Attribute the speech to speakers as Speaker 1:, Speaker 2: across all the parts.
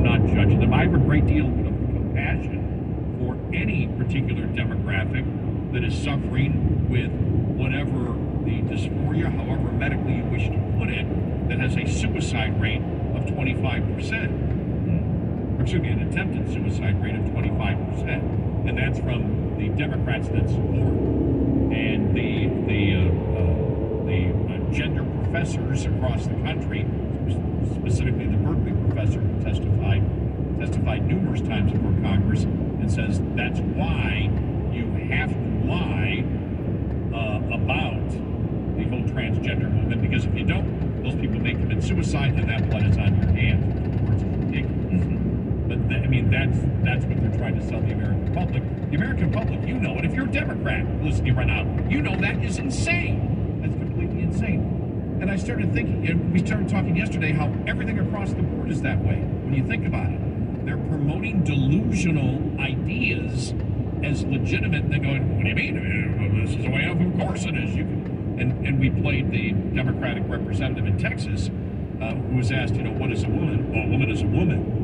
Speaker 1: not judging them. I have a great deal of compassion for any particular demographic that is suffering with whatever the dysphoria, however medically you wish to put it, that has a suicide rate of 25%. Or excuse me, an attempted suicide rate of 25%. And that's from the Democrats that support. And the gender professors across the country, specifically the Berkeley professor who testified numerous times before Congress and says that's why you have to lie about the whole transgender movement, because if you don't, those people may commit suicide and that blood is on your hands. Of course, it's ridiculous. But that's what they're trying to sell the American public. The American public, you know it. If you're a Democrat listening right now, you know that is insane. That's completely insane. And I started thinking, and we started talking yesterday, how everything across the board is that way. When you think about it, they're promoting delusional ideas as legitimate. And they're going, what do you mean? This is the way of course it is. And we played the Democratic representative in Texas who was asked, what is a woman? Well, a woman is a woman.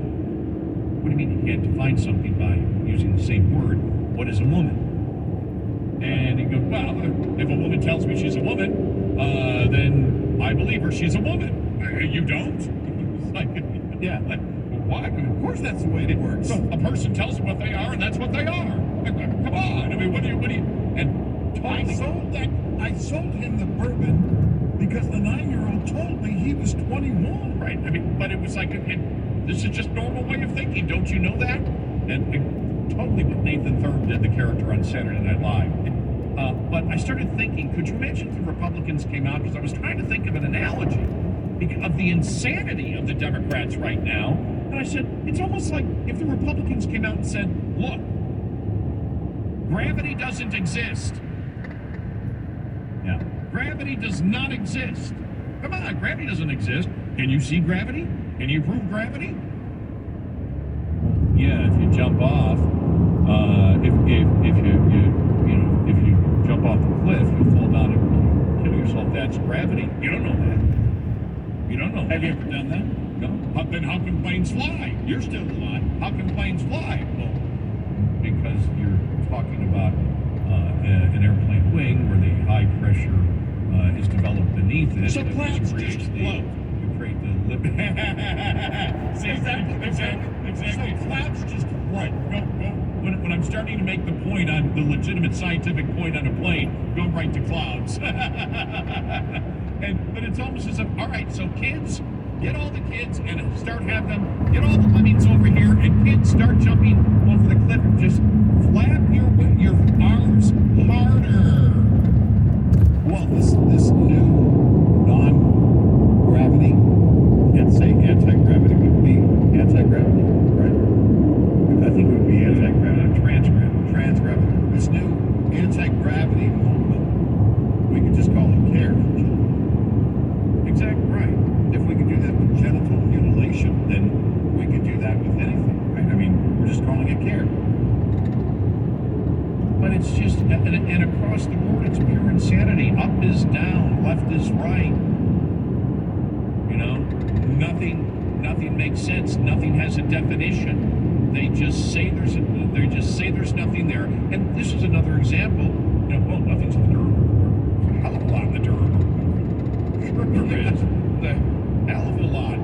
Speaker 1: What do you mean you can't define something by using the same word? What is a woman? And he goes, well, if a woman tells me she's a woman, then I believe her. She's a woman. You don't? It's like, yeah, like, well, why? Of course that's the way it works. So a person tells them what they are, and that's what they are. Come on. I mean, what do you, and
Speaker 2: I sold him the bourbon because the 9-year-old told me he was 21.
Speaker 1: Right. I mean, but it was like, this is just normal way of thinking. Don't you know that? And totally what Nathan Thurm did, the character on Saturday Night Live. But I started thinking, could you imagine if the Republicans came out? Because I was trying to think of an analogy of the insanity of the Democrats right now. And I said, it's almost like if the Republicans came out and said, look, gravity doesn't exist. Yeah. Gravity does not exist. Come on, gravity doesn't exist. Can you see gravity? Can you prove gravity? Yeah, if you jump off, if you jump off the cliff, you'll fall down and kill yourself. That's gravity. You don't know that. You don't know.
Speaker 2: Have you ever done that?
Speaker 1: No. Then how can planes fly? You're still alive. How can planes fly? Well, because you're talking about an airplane wing where the high pressure is developed beneath it.
Speaker 2: So clouds just float.
Speaker 1: Create the exactly.
Speaker 2: So clouds just float.
Speaker 1: Go. When I'm starting to make the point on the legitimate scientific point on a plane, go right to clouds. But it's almost as if, all right, so kids, get all the kids and start have them get all the lemmings over here, and kids start jumping over the cliff. Just flap your arms harder.
Speaker 2: Well, this new non-gravity, can't say anti-gravity, would be anti-gravity, right? I think it would be anti-gravity, transgravity. This new anti-gravity movement, we could just call it CARE for children.
Speaker 1: Exactly right.
Speaker 2: If we could do that with genital mutilation, then we could do that with anything, right? I mean, we're just calling it CARE.
Speaker 1: But it's just, and across the board, it's pure insanity. Up is down, left is right. Nothing makes sense. Nothing has a definition. They just say there's nothing there. And this is another example. Well, nothing's in the Durham report. There's a hell of a lot in the Durham report. Sure there is. The hell of a lot,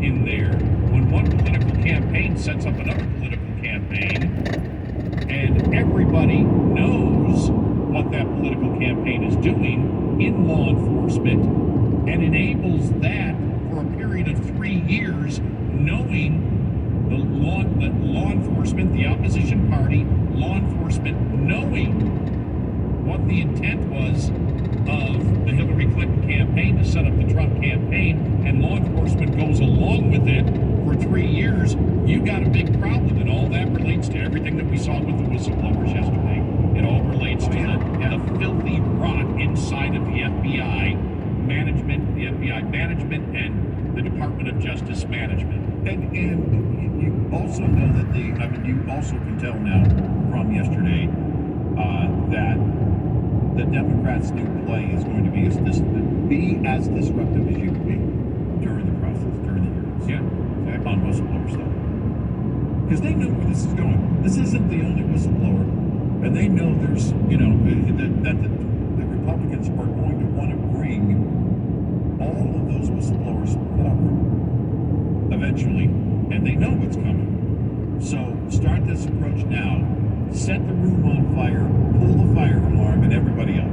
Speaker 1: in there. When one political campaign sets up another political campaign, and everybody knows what that political campaign is doing in law enforcement, and enables that for a period of 3 years, knowing that law enforcement, the opposition party, law enforcement, knowing what the intent was of the Hillary Clinton campaign to set up the Trump campaign, and law enforcement goes along with it for 3 years, you got a big problem, and all that relates to everything that we saw with the whistleblowers yesterday. It all relates to the filthy rot inside of the FBI management, and the Department of Justice management.
Speaker 2: And you also know that you also can tell now from yesterday that the Democrats' new play is going to be as disruptive as you can be during the process, during the hearing. because they know where this is going. This isn't the only whistleblower, and they know there's, that the Republicans are going to want to bring all of those whistleblowers forward eventually, and they know what's coming. So start this approach now. Set the room on fire, pull the fire alarm, and everybody up.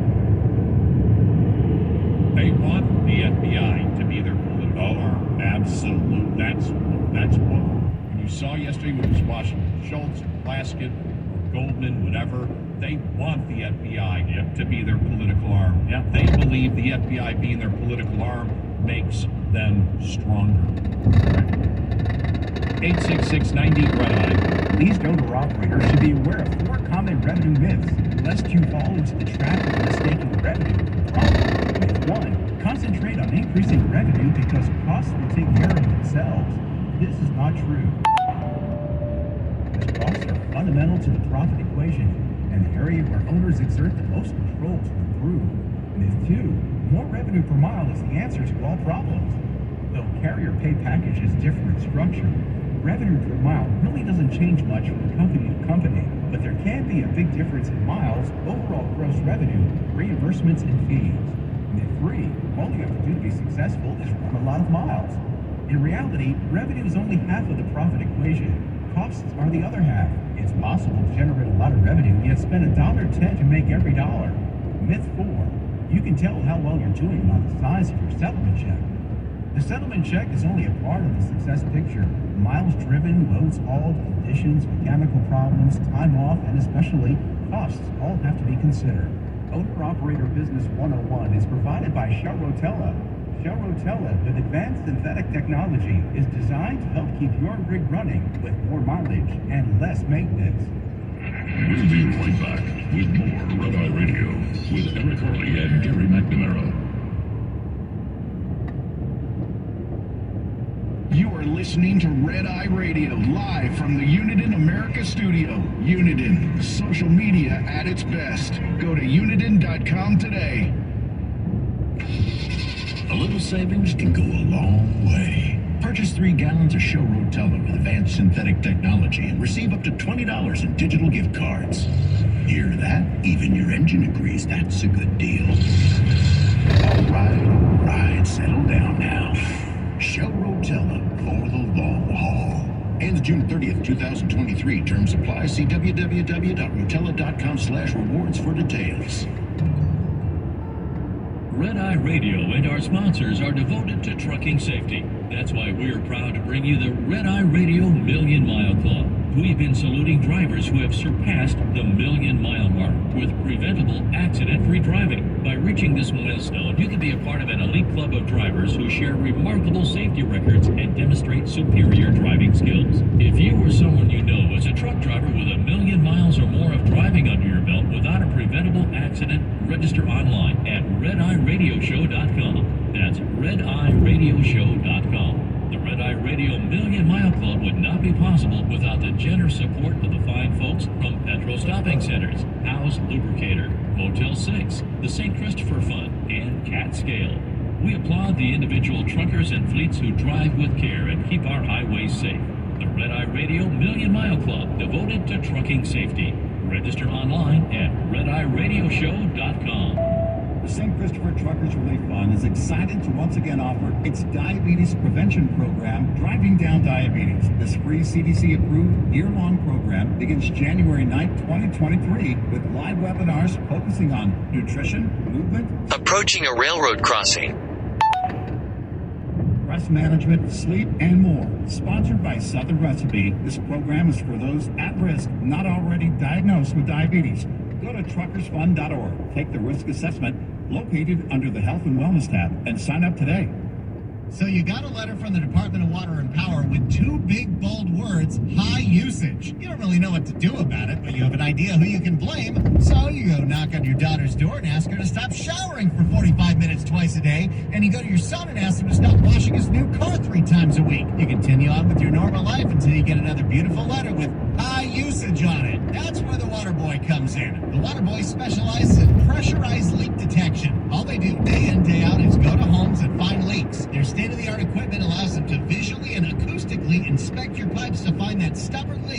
Speaker 1: They want the FBI to be their political arm.
Speaker 2: Absolutely.
Speaker 1: That's what. When you saw yesterday when it was Washington Schultz or Plaskett or Goldman, whatever, they want the FBI to be their political arm.
Speaker 2: Yeah.
Speaker 1: They believe the FBI being their political arm makes them stronger. 866-90-RED-EYE.
Speaker 3: Leased owner-operators should be aware of 4 common revenue myths, lest you fall into the trap of mistaking revenue for profit. Myth 1. Concentrate on increasing revenue because costs will take care of themselves. This is not true. As costs are fundamental to the profit equation, and the area where owners exert the most control to improve. Myth 2. More revenue per mile is the answer to all problems. Though carrier pay packages differ in structure, revenue per mile really doesn't change much from company to company, but there can be a big difference in miles, overall gross revenue, reimbursements, and fees. Myth 3, all you have to do to be successful is run a lot of miles. In reality, revenue is only half of the profit equation. Costs are the other half. It's possible to generate a lot of revenue, yet spend $1.10 to make every dollar. Myth 4, you can tell how well you're doing by the size of your settlement check. The settlement check is only a part of the success picture. Miles driven, loads hauled, conditions, mechanical problems, time off, and especially costs all have to be considered. Owner-Operator Business 101 is provided by Shell Rotella. Shell Rotella, with advanced synthetic technology, is designed to help keep your rig running with more mileage and less maintenance.
Speaker 4: We'll be right back with more Red Eye Radio with Eric Hurley and Gary McNamara.
Speaker 5: You are listening to Red Eye Radio, live from the Uniden America studio. Uniden, social media at its best. Go to uniden.com today.
Speaker 4: A little savings can go a long way. Purchase 3 gallons of Show Rotella with advanced synthetic technology and receive up to $20 in digital gift cards. Hear that? Even your engine agrees that's a good deal. All right, settle down now. Show Rotella for the long haul. Ends June 30th, 2023. Terms apply. See www.rotella.com/rewards for details.
Speaker 6: Red Eye Radio and our sponsors are devoted to trucking safety. That's why we're proud to bring you the Red Eye Radio Million Mile Club. We've been saluting drivers who have surpassed the million-mile mark with preventable, accident-free driving. By reaching this milestone, you can be a part of an elite club of drivers who share remarkable safety records and demonstrate superior driving skills. If you or someone you know is a truck driver with 1 million miles or more of driving under your belt without a preventable accident, register online at redeyeradioshow.com. That's redeyeradioshow.com. The Red Eye Radio Million Mile Club would not be possible without the generous support of the fine folks from Petrol Stopping Centers, House Lubricator, Motel 6, the St. Christopher Fund, and Cat Scale. We applaud the individual truckers and fleets who drive with care and keep our highways safe. The Red Eye Radio Million Mile Club, devoted to trucking safety. Register online at redeyeradioshow.com.
Speaker 2: The St. Christopher Truckers Relief Fund is excited to once again offer its diabetes prevention program, Driving Down Diabetes. This free CDC-approved year-long program begins January 9th, 2023, with live webinars focusing on nutrition, movement,
Speaker 7: approaching a railroad crossing,
Speaker 2: stress management, sleep, and more. Sponsored by Southern Recipe, this program is for those at risk not already diagnosed with diabetes. Go to truckersfund.org, take the risk assessment located under the Health and Wellness tab, and sign up today.
Speaker 8: So you got a letter from the Department of Water and Power with 2 big bold words, high usage. You don't really know what to do about it, but you have an idea who you can blame. So you go knock on your daughter's door and ask her to stop showering for 45 minutes twice a day. And you go to your son and ask him to stop washing his new car 3 times a week. You continue on with your normal life until you get another beautiful letter with high usage on it. That's where the Water Boy comes in. The Water Boy specializes in pressurized leak detection. All they do day in, day out is go to homes and find leaks. Their state-of-the-art equipment allows them to visually and acoustically inspect your pipes to find that stubborn leak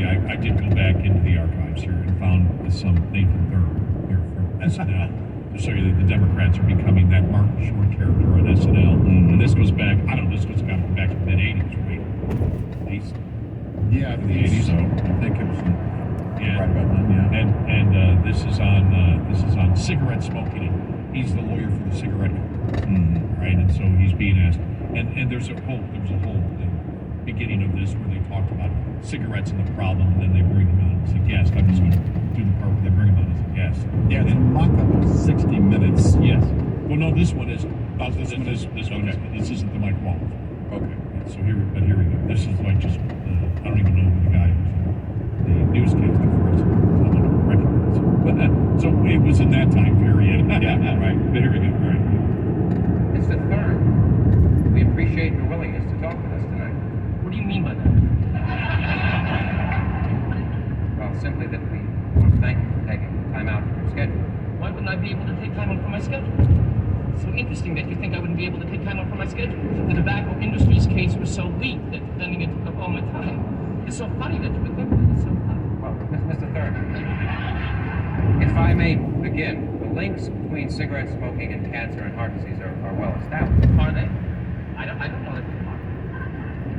Speaker 1: I did go back into the archives here and found some Nathan Thurm here from SNL to show you that the Democrats are becoming that Martin Short character on SNL. And this goes back, I don't know, this goes back to the mid-'80s, right? At least.
Speaker 2: Yeah, in the 80s. So I think it was
Speaker 1: Yeah.
Speaker 2: right about then. Yeah.
Speaker 1: And this is on cigarette smoking. He's the lawyer for the cigarette company, right? And so he's being asked, and there was a whole beginning of this where they talked about cigarettes and the problem, and then they bring him on as a guest. I'm just going to do the part where they bring him on as a guest.
Speaker 2: Yeah, the mock-up of 60 Minutes.
Speaker 1: Yes. Well, no, this one is. This isn't the Mike Wallace.
Speaker 2: Okay.
Speaker 1: So here we go. This is like just. I don't even know who the guy was. The newscaster for us. I don't recognize him. But so it was in that time period.
Speaker 2: Yeah. Right.
Speaker 1: But here we go. All right.
Speaker 9: Mr. Thurm, we appreciate your willingness to talk with us tonight.
Speaker 10: What do you mean by that?
Speaker 9: Well, simply that we want to thank you for taking time out from your schedule.
Speaker 10: Why wouldn't I be able to take time out from my schedule? It's so interesting that you think I wouldn't be able to take time out from my schedule. The tobacco industry's case was so weak that defending it took up all my time. It's so funny that you would think that. It's so funny.
Speaker 9: Well, Mr. Thurm, if I may begin, the links between cigarette smoking and cancer and heart disease are well established.
Speaker 10: Are they? I don't know that they are.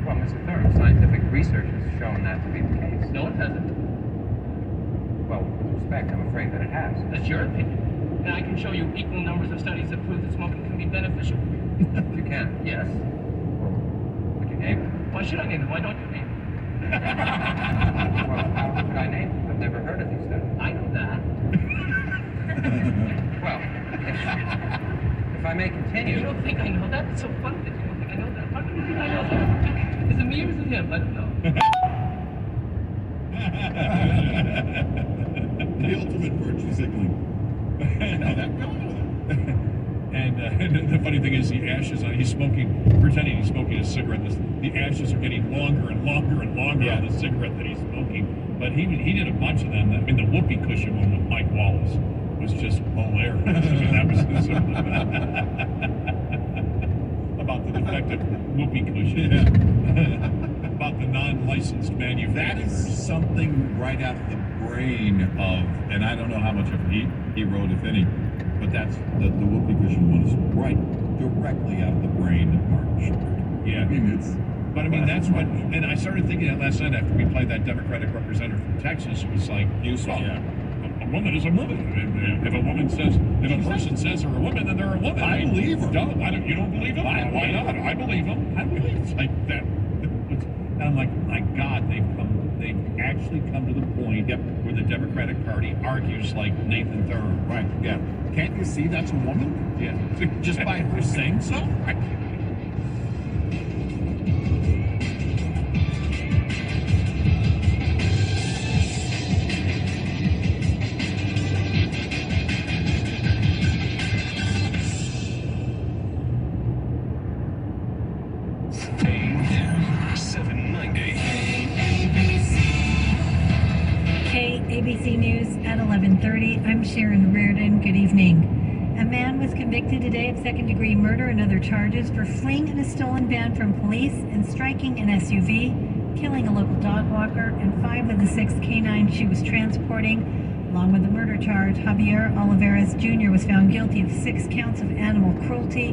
Speaker 9: Well, Mr. Thurm, scientific research has shown that to be the case.
Speaker 10: No, it hasn't.
Speaker 9: Well, with respect, I'm afraid that it has.
Speaker 10: That's your opinion. And I can show you equal numbers of studies that prove that smoking can be beneficial for you.
Speaker 9: You can?
Speaker 10: Yes.
Speaker 9: Well, would you name it?
Speaker 10: Why should I name it? Why don't you name it?
Speaker 9: Well, how should I name it? I've never heard of these studies.
Speaker 10: I know that.
Speaker 9: Well, if I may continue.
Speaker 10: You don't think I know that? It's so funny that you don't think I know that. How do you think I know that? Is it me or is it him? I don't know.
Speaker 2: The ultimate virtue signaling.
Speaker 1: And the funny thing is, the ashes on he's pretending he's smoking a cigarette. The ashes are getting longer and longer and longer on the cigarette that he's smoking. But he did a bunch of them. I mean, the whoopee cushion one with Mike Wallace was just hilarious. I mean, that was about the defective whoopee cushion. About the non-licensed manufacturer.
Speaker 2: That is something right out of the brain of, and I don't know how much of it he wrote, if any, but that's the whoopee cushion one is right directly out of the brain of Martin Short.
Speaker 1: Yeah.
Speaker 2: I mean, it's.
Speaker 1: But I mean, that's what, and I started thinking that last night after we played that Democratic representative from Texas. It was like, a woman is a woman. If a woman says, if a person says they're a woman, then they're a woman.
Speaker 2: I believe her.
Speaker 1: You don't believe him? Why not? I believe him. I believe it's like that. And I'm like, my God, they've actually come to the point where the Democratic Party argues like Nathan Thurm.
Speaker 2: Right, yeah. Can't you see that's a woman?
Speaker 1: Yeah.
Speaker 2: Just by her saying so?
Speaker 1: Right.
Speaker 11: ABC News at 11:30. I'm Sharon Reardon. Good evening. A man was convicted today of second-degree murder and other charges for fleeing in a stolen van from police and striking an SUV, killing a local dog walker, and 5 of the 6 canines she was transporting. Along with the murder charge, Javier Olivares Jr. was found guilty of 6 counts of animal cruelty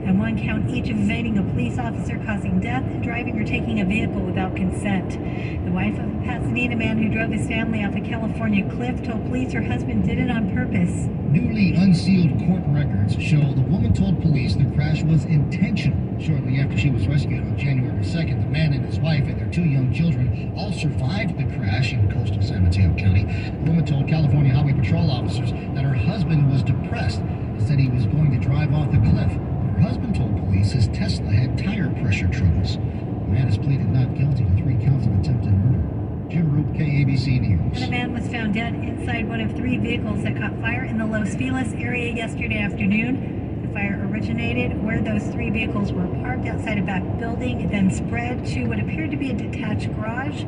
Speaker 11: and 1 count each of evading a police officer, causing death, and driving or taking a vehicle without consent. The wife of a Pasadena man who drove his family off a California cliff told police her husband did it on purpose.
Speaker 12: Newly unsealed court records show the woman told police the crash was intentional. Shortly after she was rescued on January 2nd, the man and his wife and their 2 young children all survived the crash in coastal San Mateo County. The woman told California Highway Patrol officers that her husband was depressed and said he was going to drive off the cliff. Her husband told police his Tesla had tire pressure troubles. The man has pleaded not guilty to 3 counts of attempted murder. Jim Roop, KABC News.
Speaker 11: And a man was found dead inside one of 3 vehicles that caught fire in the Los Feliz area yesterday afternoon. The fire originated where those 3 vehicles were parked outside a back building. It then spread to what appeared to be a detached garage.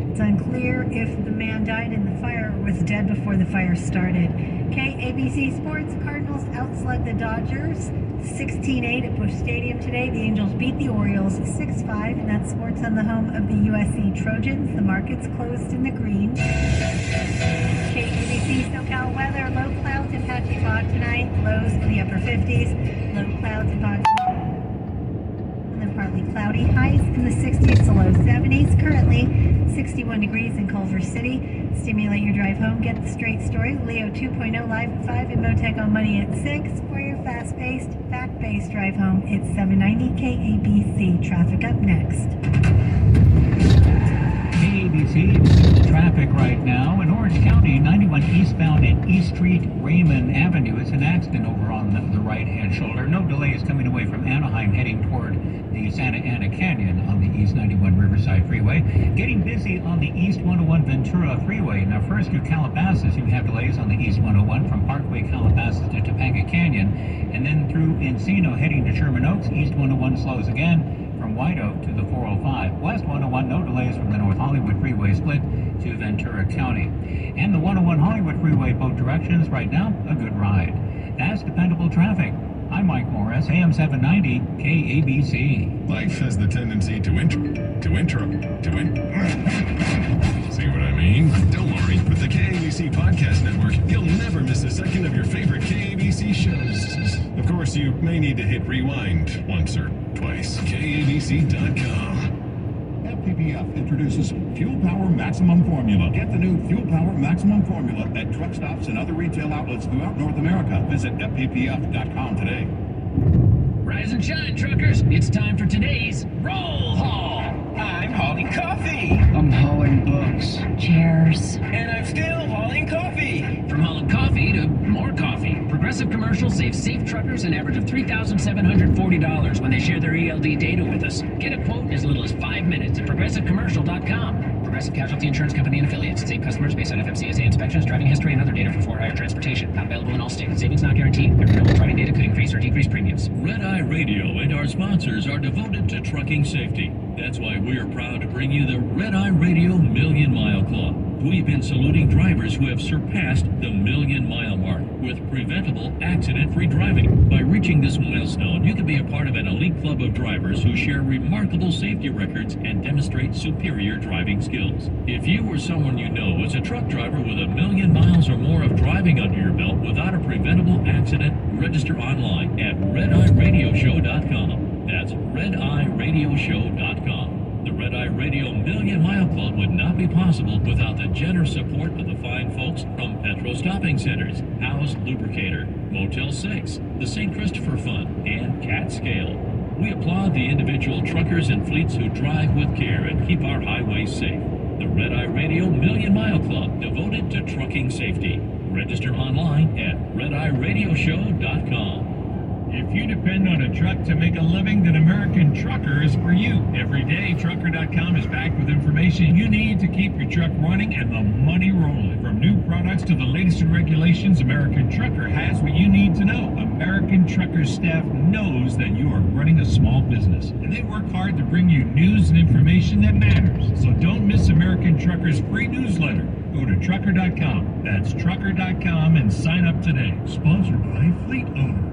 Speaker 11: It's unclear if the man died in the fire or was dead before the fire started. KABC Sports, Cardinals outslugged the Dodgers 16-8 at Busch Stadium today. The Angels beat the Orioles 6-5, and that's sports on the home of the USC Trojans. The market's closed in the green. KABC SoCal weather, low clouds and patchy fog tonight, lows in the upper 50s, low clouds and fog tomorrow. And then partly cloudy, highs in the 60s to low 70s. Currently 61 degrees in Culver City. Stimulate your drive home. Get the straight story. Leo 2.0 live at 5 and Motec on Money at 6. For your fast-paced, fact-based drive home, it's 790 KABC. Traffic up next.
Speaker 13: KABC traffic right now in Orange County, 91 eastbound at East Street, Raymond Avenue. It's an accident over on the right-hand shoulder. No delays coming away from Anaheim heading toward the Santa Ana Canyon on the East 91 Riverside Freeway. Getting busy on the East 101 Ventura Freeway. Now first through Calabasas, you have delays on the East 101 from Parkway Calabasas to Topanga Canyon. And then through Encino heading to Sherman Oaks, East 101 slows again. From White Oak to the 405. West 101, no delays from the North Hollywood Freeway split to Ventura County. And the 101 Hollywood Freeway both directions right now, a good ride. That's dependable traffic. I'm Mike Morris, AM 790, KABC.
Speaker 5: Life has the tendency to See what I mean? Don't worry. With the KABC Podcast Network, you'll never miss a second of your favorite KABC shows. Of course, you may need to hit rewind once or twice. KABC.com.
Speaker 2: FPPF introduces Fuel Power Maximum Formula. Get the new Fuel Power Maximum Formula at truck stops and other retail outlets throughout North America. Visit FPPF.com today.
Speaker 14: Rise and shine, truckers. It's time for today's Roll Haul. I'm hauling coffee.
Speaker 15: I'm hauling books.
Speaker 14: Chairs. And I'm still hauling coffee. From hauling coffee to more coffee, Progressive Commercial saves safe truckers an average of $3,740 when they share their ELD data with us. Get a quote in as little as 5 minutes at ProgressiveCommercial.com. Progressive Casualty Insurance Company and affiliates. Save customers based on FMCSA inspections, driving history, and other data for for-hire transportation. Not available in all states. Savings not guaranteed. Available driving data could increase or decrease premiums.
Speaker 6: Red Eye Radio and our sponsors are devoted to trucking safety. That's why we are proud to bring you the Red Eye Radio Million Mile Club. We've been saluting drivers who have surpassed the million-mile mark with preventable, accident-free driving. By reaching this milestone, you can be a part of an elite club of drivers who share remarkable safety records and demonstrate superior driving skills. If you or someone you know is a truck driver with 1 million miles or more of driving under your belt without a preventable accident, register online at RedEyeRadioShow.com. That's RedEyeRadioShow.com. The Red Eye Radio Million Mile Club would not be possible without the generous support of the fine folks from Petro Stopping Centers, House Lubricator, Motel 6, the St. Christopher Fund, and Cat Scale. We applaud the individual truckers and fleets who drive with care and keep our highways safe. The Red Eye Radio Million Mile Club, devoted to trucking safety. Register online at RedEyeRadioShow.com.
Speaker 3: If you depend on a truck to make a living, then American Trucker is for you. Every day, Trucker.com is backed with information you need to keep your truck running and the money rolling. From new products to the latest in regulations, American Trucker has what you need to know. American Trucker staff knows that you are running a small business, and they work hard to bring you news and information that matters. So don't miss American Trucker's free newsletter. Go to Trucker.com. That's Trucker.com and sign up today. Sponsored by Fleet Owner.